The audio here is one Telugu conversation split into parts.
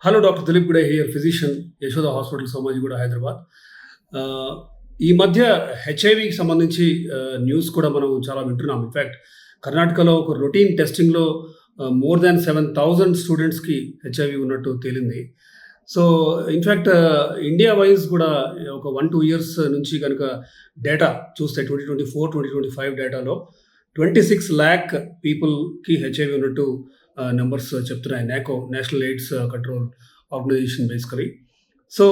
Hello doctor Dilip Gude here, physician, Yashoda hospital, Somajiguda, Hyderabad. Ah, ఈ మధ్య హెచ్ఐవికి సంబంధించి న్యూస్ కూడా మనం చాలా వింటున్నాం. ఇన్‌ఫాక్ట్ కర్ణాటకలో ఒక రొటీన్ టెస్టింగ్‌లో మోర్ దాన్ 7,000 స్టూడెంట్స్‌కి హెచ్ఐవి ఉన్నట్టు తేలింది. సో, ఇన్‌ఫాక్ట్ ఇండియా వైస్ కూడా ఒక 1, 2 ఇయర్స్ నుంచి గనుక డేటా చూస్తే 2024, 2025 డేటాలో 26,00,000 పీపుల్‌కి హెచ్ఐవి ఉన్నట్టు నంబర్స్ చెప్తున్నాయి. నాకో national AIDS control organisation basically. So,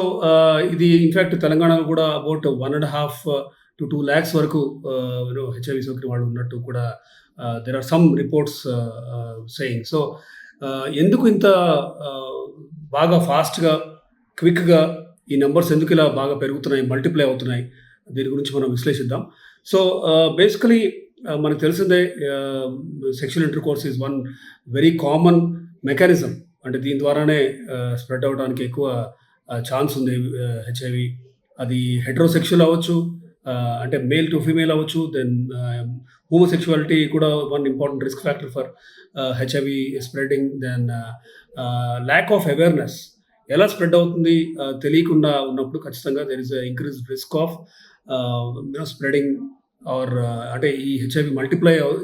ఇది ఇన్‌ఫాక్ట్ తెలంగాణలో కూడా అబౌట్ 1.5 to 2 లాక్స్ వరకు హెచ్ఐవి సోకిన వాళ్ళు ఉన్నట్టు కూడా there are some reports saying. So, ఎందుకు ఇంత ఆహ్, బాగా ఫాస్ట్‌గా, క్విక్‌గా ఈ నంబర్స్ ఎందుకు ఇలా బాగా పెరుగుతున్నాయి, మల్టిప్లై అవుతున్నాయి? దీని గురించి మనం విశ్లేషిద్దాం. సో, బేసికలీ మనకు తెలిసిందే, sexual intercourse is one very common mechanism. అంటే దీని ద్వారానే స్ప్రెడ్ అవ్వడానికి ఎక్కువ ఛాన్స్ ఉంది హెచ్ఐవి. అది హెటెరోసెక్షువల్ అవ్వచ్చు, అంటే మేల్ టు ఫీమేల్ అవ్వచ్చు. దెన్ హోమోసెక్షువాలిటీ కూడా one important risk factor for HIV spreading. Then lack of awareness. ఎలా స్ప్రెడ్ అవుతుంది తెలియకుండా ఉన్నప్పుడు ఖచ్చితంగా there is increased risk of spreading or అంటే ఈ హెచ్ఐవి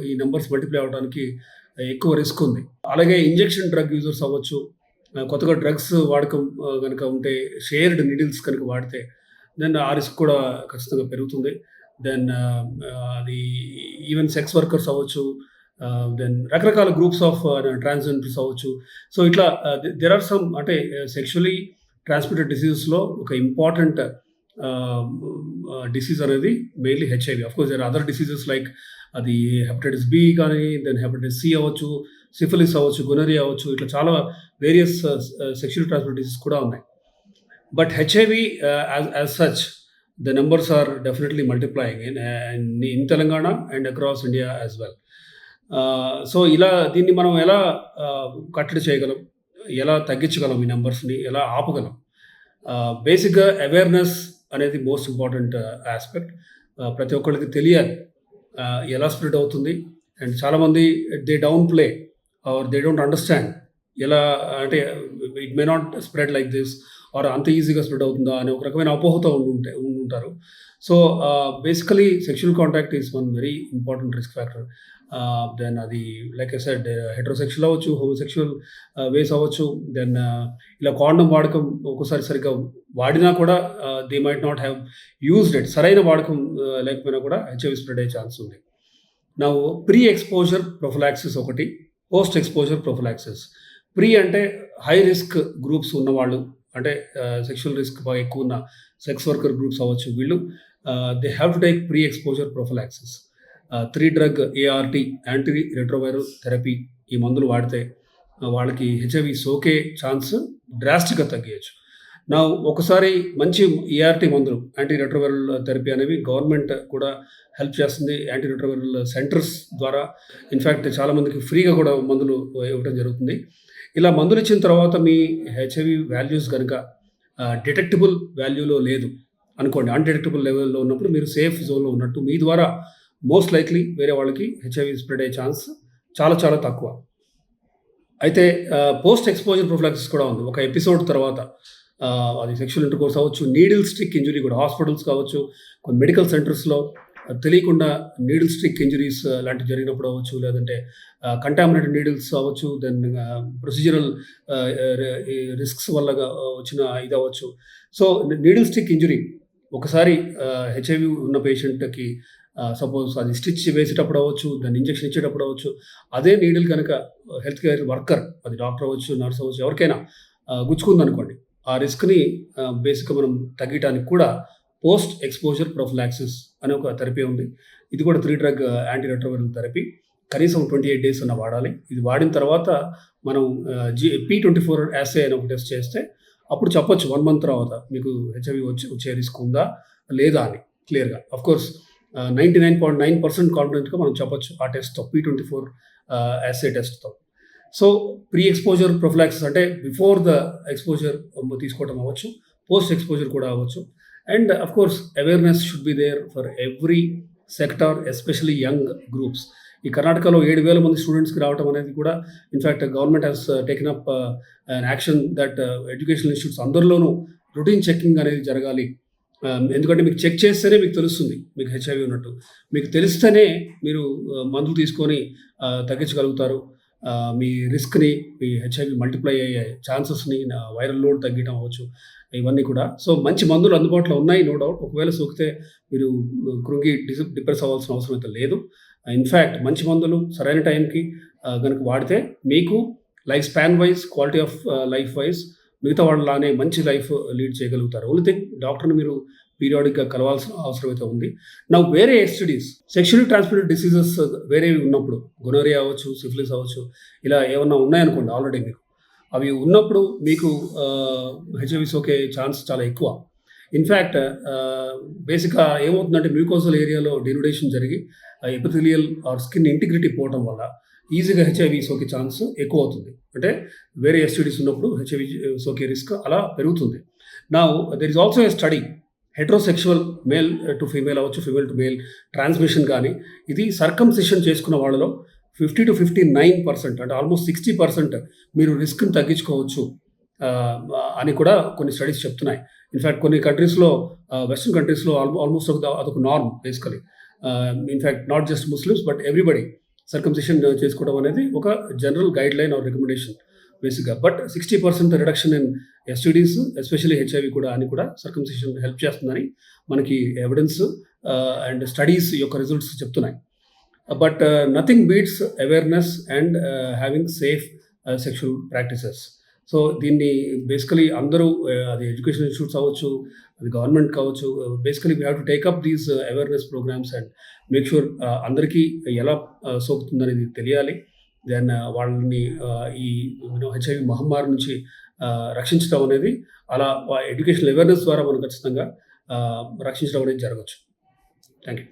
ఈ నంబర్స్ మల్టిప్లై అవ్వడానికి ఎక్కువ రిస్క్ ఉంది. అలాగే ఇంజెక్షన్ డ్రగ్ యూజర్స్ అవ్వచ్చు. కొత్తగా డ్రగ్స్ వాడకం గనుక ఉంటే, షేర్డ్ నీడిల్స్ కనుక వాడితే దెన్ ఆ రిస్క్ కూడా ఖచ్చితంగా పెరుగుతుంది. దెన్ అది ఈవెన్ సెక్స్ వర్కర్స్ అవ్వచ్చు. దెన్ రకరకాల గ్రూప్స్ ఆఫ్ ట్రాన్స్‌జెండర్స్ అవ్వచ్చు. సో, ఇట్లా దేర్ ఆర్ సమ్ అంటే సెక్షువల్లీ ట్రాన్స్‌మిటెడ్ డిసీజెస్‌లో ఒక ఇంపార్టెంట్ డిసీజ్ అనేది mainly HIV. Of course there are other diseases like అది హెపటైటిస్ బి కానీ, దెన్ హెపటైటిస్ సి అవ్వచ్చు, సిఫిలిస్ అవ్వచ్చు, గొనోరియా అవ్వచ్చు. ఇట్లా చాలా వేరియస్ సెక్షువల్లీ ట్రాన్స్‌మిటెడ్ డిసీజెస్ కూడా ఉన్నాయి. But HIV as such the numbers are definitely multiplying in Telangana and across India as well. So, దీన్ని మనం ఎలా కట్టడి చేయగలం? ఎలా తగ్గించగలం? ఈ నంబర్స్‌ని ఎలా ఆపగలం? బేసిక్‌గా అవేర్‌నెస్ అనేది మోస్ట్ ఇంపార్టెంట్ యాస్పెక్ట్. ప్రతి ఒక్కళ్ళకి తెలియాలి ఎలా స్ప్రెడ్ అవుతుంది. అండ్ చాలామంది they downplay or they don't understand. ఎలా అంటే it may not spread like this or అంత ఈజీగా స్ప్రెడ్ అవుతుందా అనే ఒక రకమైన అపోహతో ఉండుంటారు. So, basically sexual contact is one very important risk factor. Then అది లైక్ ఐ సెడ్ హెటెరోసెక్షువల్ అవ్వచ్చు, హోమోసెక్షువల్ వేస్ అవ్వచ్చు. దెన్ ఇలా కాండోమ్ వాడకం ఒక్కోసారి సరిగ్గా వాడినా కూడా they might not have used it. సరైన వాడకం లేకపోయినా కూడా హెచ్ఐవి స్ప్రెడ్ అయ్యే ఛాన్స్ ఉంది. నౌ ప్రీ ఎక్స్‌పోజర్ ప్రొఫిలాక్సిస్ ఒకటి, పోస్ట్ ఎక్స్‌పోజర్ ప్రొఫిలాక్సిస్. ప్రీ అంటే హై రిస్క్ గ్రూప్స్ ఉన్నవాళ్ళు, అంటే సెక్షువల్ రిస్క్ బాగా ఎక్కువ ఉన్న సెక్స్ వర్కర్ గ్రూప్స్ అవ్వచ్చు. వీళ్ళు they have to take pre exposure prophylaxis. 3 drug ART, anti retroviral therapy, ఈ మందులు వాడితే వాళ్ళకి హెచ్ఐవి సోకే ఛాన్స్ డ్రాస్టిక్‌గా తగ్గియచ్చు. నా ఒకసారి మంచి ఏఆర్‌టీ మందులు, యాంటీ రెట్రోవైరల్ థెరపీ అనేవి గవర్నమెంట్ కూడా హెల్ప్ చేస్తుంది. యాంటీ రెట్రోవైరల్ సెంటర్స్ ద్వారా ఇన్‌ఫాక్ట్ చాలామందికి ఫ్రీగా కూడా మందులు ఇవ్వడం జరుగుతుంది. ఇలా మందులు ఇచ్చిన తర్వాత మీ హెచ్ఐవి వాల్యూస్ గనుక డిటెక్టబుల్ వాల్యూలో లేదు అనుకోండి, అన్‌డిటెక్టబుల్ లెవెల్‌లో ఉన్నప్పుడు మీరు సేఫ్ జోన్‌లో ఉన్నట్టు. మీ ద్వారా మోస్ట్ లైక్లీ వేరే వాళ్ళకి హెచ్ఐవి స్ప్రెడ్ అయ్యే ఛాన్స్ చాలా చాలా తక్కువ. అయితే పోస్ట్ ఎక్స్‌పోజర్ ప్రొఫిలాక్సిస్ కూడా ఉంది. ఒక ఎపిసోడ్ తర్వాత అది సెక్షువల్ ఇంటర్‌కోర్స్ అవ్వచ్చు, నీడిల్ స్టిక్ ఇంజరీ కూడా హాస్పిటల్స్ కావచ్చు, కొన్ని మెడికల్ సెంటర్స్‌లో తెలియకుండా నీడిల్ స్టిక్ ఇంజరీస్ లాంటివి జరిగినప్పుడు అవ్వచ్చు, లేదంటే కంటామినేటెడ్ నీడిల్స్ అవ్వచ్చు, దెన్ ప్రొసీజరల్ రిస్క్స్ వల్ల వచ్చిన ఇది అవ్వచ్చు. సో, నీడిల్ స్టిక్ ఇంజరీ ఒకసారి హెచ్ఐవి ఉన్న పేషెంట్‌కి సపోజ్ అది స్టిచ్ వేసేటప్పుడు అవ్వచ్చు, దాన్ని ఇంజెక్షన్ ఇచ్చేటప్పుడు అవ్వచ్చు, అదే నీడిల్ కనుక హెల్త్ కేర్ వర్కర్, అది డాక్టర్ అవ్వచ్చు, నర్స్ అవ్వచ్చు, ఎవరికైనా గుచ్చుకుందనుకోండి, ఆ రిస్క్‌ని బేసిక్‌గా మనం తగ్గియటానికి కూడా పోస్ట్ ఎక్స్‌పోజర్ ప్రొఫిలాక్సిస్ అనే ఒక థెరపీ ఉంది. ఇది కూడా 3 డ్రగ్ యాంటీ రెట్రోవైరల్ థెరపీ. కనీసం 28 డేస్ అన్నా వాడాలి. ఇది వాడిన తర్వాత మనం P24 యాస్సే అనే ఒక టెస్ట్ చేస్తే అప్పుడు చెప్పొచ్చు 1 మంత్ తర్వాత మీకు హెచ్ఐవి వచ్చే రిస్క్ ఉందా లేదా అని క్లియర్‌గా. ఆఫ్‌కోర్స్ 99.9% కాన్ఫిడెంట్‌గా మనం చెప్పొచ్చు ఆ టెస్ట్‌తో, P24 యాస్సే టెస్ట్‌తో. సో, ప్రీ ఎక్స్‌పోజర్ ప్రొఫిలాక్సిస్ అంటే బిఫోర్ ద ఎక్స్‌పోజర్ తీసుకోవడం అవ్వచ్చు, పోస్ట్ ఎక్స్‌పోజర్ కూడా అవ్వచ్చు. And of course awareness should be there for every sector, especially young groups. ఈ కర్ణాటకలో 7,000 మంది స్టూడెంట్స్‌కి రావటం అనేది కూడా in fact government has taken up an action that educational institutes అందరిలోనూ రొటీన్ చెకింగ్ అనేది జరగాలి. ఎందుకంటే మీకు చెక్ చేస్తేనే మీకు తెలుస్తుంది మీకు హెచ్ఐవి ఉన్నట్టు. మీకు తెలిస్తేనే మీరు మందులు తీసుకొని తగ్గించగలుగుతారు. మీ రిస్క్‌ని, మీ హెచ్ఐవి మల్టిప్లై అయ్యే ఛాన్సెస్‌ని, వైరల్ లోడ్ తగ్గటం అవ్వచ్చు. ఇవన్నీ కూడా. సో, మంచి మందులు అందుబాటులో ఉన్నాయి నో డౌట్. ఒకవేళ సోకితే మీరు కృంగి డిప్రెస్ అవ్వాల్సిన అవసరం అయితే లేదు. ఇన్‌ఫాక్ట్ మంచి మందులు సరైన టైంకి గనుక వాడితే మీకు life span wise, quality of life wise మిగతా వాళ్ళలానే మంచి లైఫ్ లీడ్ చేయగలుగుతారు. ఓన్లీ థింగ్ డాక్టర్‌ని మీరు పీరియాడిక్‌గా కలవాల్సిన అవసరం అయితే ఉంది. నౌ వేరే ఎస్టీడీస్, సెక్షువల్లీ ట్రాన్స్‌మిటెడ్ డిసీజెస్ వేరేవి ఉన్నప్పుడు గొనోరియా అవ్వచ్చు, సిఫిలిస్ అవ్వచ్చు, ఇలా ఏమన్నా ఉన్నాయనుకోండి ఆల్రెడీ మీకు. అవి ఉన్నప్పుడు మీకు హెచ్ఐవి సోకే ఛాన్స్ చాలా ఎక్కువ. ఇన్‌ఫాక్ట్ బేసిక్‌గా ఏమవుతుందంటే మ్యూకోసల్ ఏరియాలో డెన్యుడేషన్ జరిగి ఎపిథీలియల్ ఆర్ స్కిన్ ఇంటిగ్రిటీ పోవటం వల్ల ఈజీగా హెచ్ఐవి సోకే ఛాన్స్ ఎక్కువవుతుంది. అంటే వేరే ఎస్టీడీస్ ఉన్నప్పుడు హెచ్ఐవి సోకే రిస్క్ అలా పెరుగుతుంది. Now there is also a study heterosexual male to female అవ్వచ్చు, ఫీమేల్ టు మేల్ ట్రాన్స్మిషన్ కానీ ఇది సర్కంసిషన్ చేసుకున్న వాళ్ళలో 50-59% అంటే ఆల్మోస్ట్ 60% మీరు రిస్క్‌ని తగ్గించుకోవచ్చు అని కూడా కొన్ని స్టడీస్ చెప్తున్నాయి. ఇన్‌ఫాక్ట్ కొన్ని కంట్రీస్‌లో వెస్టర్న్ కంట్రీస్‌లో ఆల్మోస్ట్ అదొక norm basically. In fact not just Muslims but everybody circumcision చేసుకోవడం అనేది ఒక జనరల్ గైడ్‌లైన్ ఆర్ రికమెండేషన్ బేసిక్‌గా. But 60% reduction in STDs especially HIV కూడా అని కూడా సర్కంసిషన్ హెల్ప్ చేస్తుందని మనకి ఎవిడెన్స్ అండ్ స్టడీస్ యొక్క రిజల్ట్స్ చెప్తున్నాయి. But nothing beats awareness and having safe sexual practices. So, దీన్ని బేసికలీ అందరూ అది ఎడ్యుకేషన్ ఇన్‌స్టిట్యూట్స్ అవ్వచ్చు, అది గవర్నమెంట్ కావచ్చు, basically we have to take up these awareness programmes and make sure అందరికీ ఎలా సోకుతుందనేది తెలియాలి. దెన్ వాళ్ళని ఈ హెచ్ఐవి మహమ్మారి నుంచి రక్షించడం అనేది అలా ఎడ్యుకేషనల్ అవేర్‌నెస్ ద్వారా మనం ఖచ్చితంగా రక్షించడం అనేది జరగొచ్చు. Thank you.